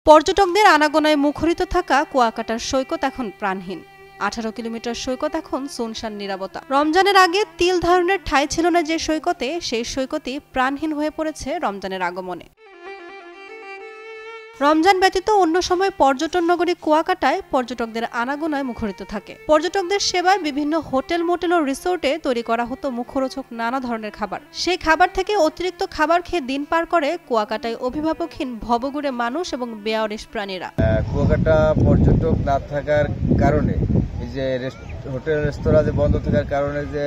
পর্যটকদের আনাগোনায় মুখরিত থাকা কুয়াকাটার সৈকত এখন প্রাণহীন। 18 কিলোমিটার সৈকত এখন সুনসান নীরবতা। রমজানের আগে তিল ধারণের ঠাঁই ছিল না যে সৈকতে, সেই সৈকতই প্রাণহীন হয়ে পড়েছে রমজানের আগমনে। রমজান ব্যতীত অন্য সময় পর্যটন নগরী কুয়াকাটায় পর্যটকদের আনাগোনায় মুখরিত থাকে। পর্যটকদের সেবায় বিভিন্ন হোটেল, মোটেল ও রিসোর্টে তৈরি করা হতো মুখরোচক নানা ধরনের খাবার। সেই খাবার থেকে অতিরিক্ত খাবার খেয়ে দিন পার করে কুয়াকাটায় অভিভাবকহীন ভবঘুরে মানুষ এবং বেয়ারিশ প্রাণীরা। কুয়াকাটা পর্যটক না থাকার কারণে, এই যে হোটেল রেস্তোরাঁ যে বন্ধ থাকার কারণে যে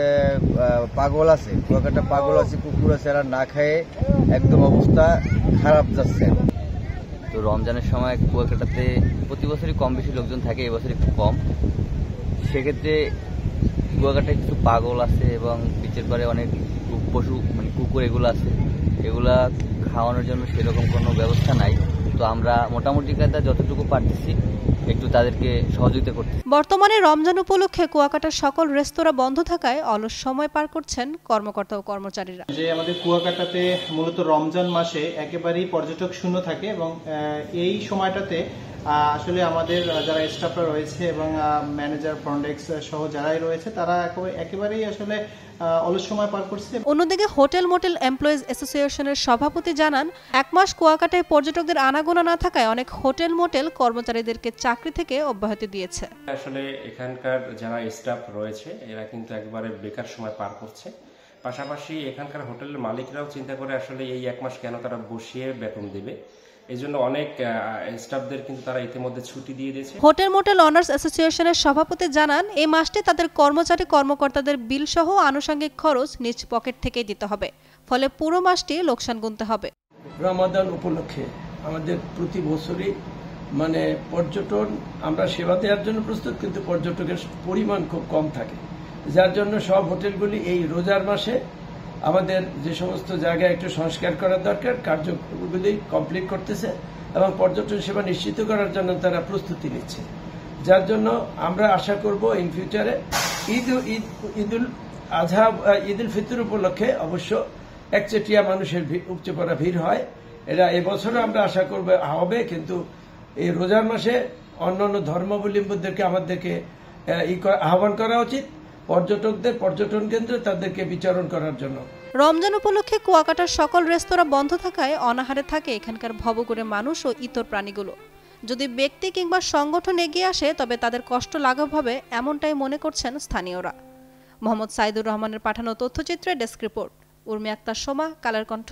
পাগল আছে, কুয়াকাটা পাগল আছে, কুকুর আছে, এরা না খেয়ে একদম অবস্থা খারাপ যাচ্ছে। তো রমজানের সময় কুয়াকাটাতে প্রতি বছরই কম বেশি লোকজন থাকে, এবছর একটু কম। সেক্ষেত্রে কুয়াকাটায় কিছু পাগল আছে এবং বিচের পারে অনেক পশু মানে কুকুর এগুলো আছে, এগুলা খাওয়ানোর জন্য সেরকম কোনো ব্যবস্থা নাই। তো আমরা মোটামুটি কায়দা যতটুকু পারতেছি একটু তাদেরকে সহযোগিতা করতে। বর্তমানে রমজান উপলক্ষে কুয়াকাটার সকল রেস্তোরাঁ বন্ধ থাকায় অলস সময় পার করছেন কর্মকর্তা ও কর্মচারীরা। যে আমাদের কুয়াকাটাতে মূলত রমজান মাসে একেবারেই পর্যটক শূন্য থাকে এবং এই সময়টাতে আসলে আমাদের যারা স্টাফরা রয়েছে এবং ম্যানেজার, ফ্রন্ট ডেস্ক সহ যারাই রয়েছে তারা একেবারেই আসলে অলস সময় পার করছে। অন্যদিকে হোটেল, মোটেল এমপ্লয়িজ অ্যাসোসিয়েশনের সভাপতি জানান, এক মাস কুয়াকাটায় পর্যটকদের আনাগোনা না থাকায় অনেক হোটেল, মোটেল কর্মচারীদেরকে চাকরি থেকে অব্যাহতি দিয়েছে। আসলে এখানকার যারা স্টাফ রয়েছে এরা কিন্তু একবারে বেকার সময় পার করছে। পাশাপাশি এখানকার হোটেলের মালিকরাও চিন্তা করে আসলে এই এক মাস কেন তারা বসিয়ে বেতন দেবে, এই জন্য অনেক স্টাফদের কিন্তু তারা ইতিমধ্যে ছুটি দিয়ে দিয়েছে। হোটেল, মোটেল অনার্স অ্যাসোসিয়েশনের সভাপতি জানান, এই মাসটি তাদের কর্মচারী কর্মকর্তাদের বিল সহ আনুষঙ্গিক খরচ নিজ পকেট থেকেই দিতে হবে, ফলে পুরো মাসটি লোকসান গুনতে হবে। রমাদান উপলক্ষে আমাদের প্রতি বছরই পর্যটন আমরা সেবা দেওয়ার জন্য প্রস্তুত, কিন্তু পর্যটকের পরিমাণ খুব কম থাকে, যার জন্য সব হোটেলগুলি এই রোজার মাসে আমাদের যে সমস্ত জায়গায় একটু সংস্কার করার দরকার কার্যগুলি কমপ্লিট করতেছে এবং পর্যটন সেবা নিশ্চিত করার জন্য তারা প্রস্তুতি নিচ্ছে। যার জন্য আমরা আশা করব ইন ফিউচারে ঈদুল আজহা, ঈদুল ফিতর উপলক্ষে অবশ্য একচেটিয়া মানুষের উপচে পড়া ভিড় হয়, এরা এবছরও আমরা আশা করব হবে, কিন্তু এই রোজার মাসে অন্যান্য ধর্মাবলম্বীদেরকে আমাদেরকে আহ্বান করা উচিত পর্যটকদের পর্যটন কেন্দ্রে তাদেরকে বিচরণ করার জন্য। রমজান উপলক্ষে কুয়াকাটার সকল রেস্তোরাঁ বন্ধ থাকায় অনাহারে থাকে এখানকার ভবঘুরে মানুষ ও ইতর প্রাণীগুলো। যদি ব্যক্তি কিংবা সংগঠন এগিয়ে আসে তবে তাদের কষ্ট লাঘব হবে, এমনটাই মনে করছেন স্থানীয়রা। মোহাম্মদ সাইদুর রহমানের পাঠানো তথ্যচিত্রে ডেস্ক রিপোর্ট। উর্মি আক্তার, সোমা, কালের কণ্ঠ।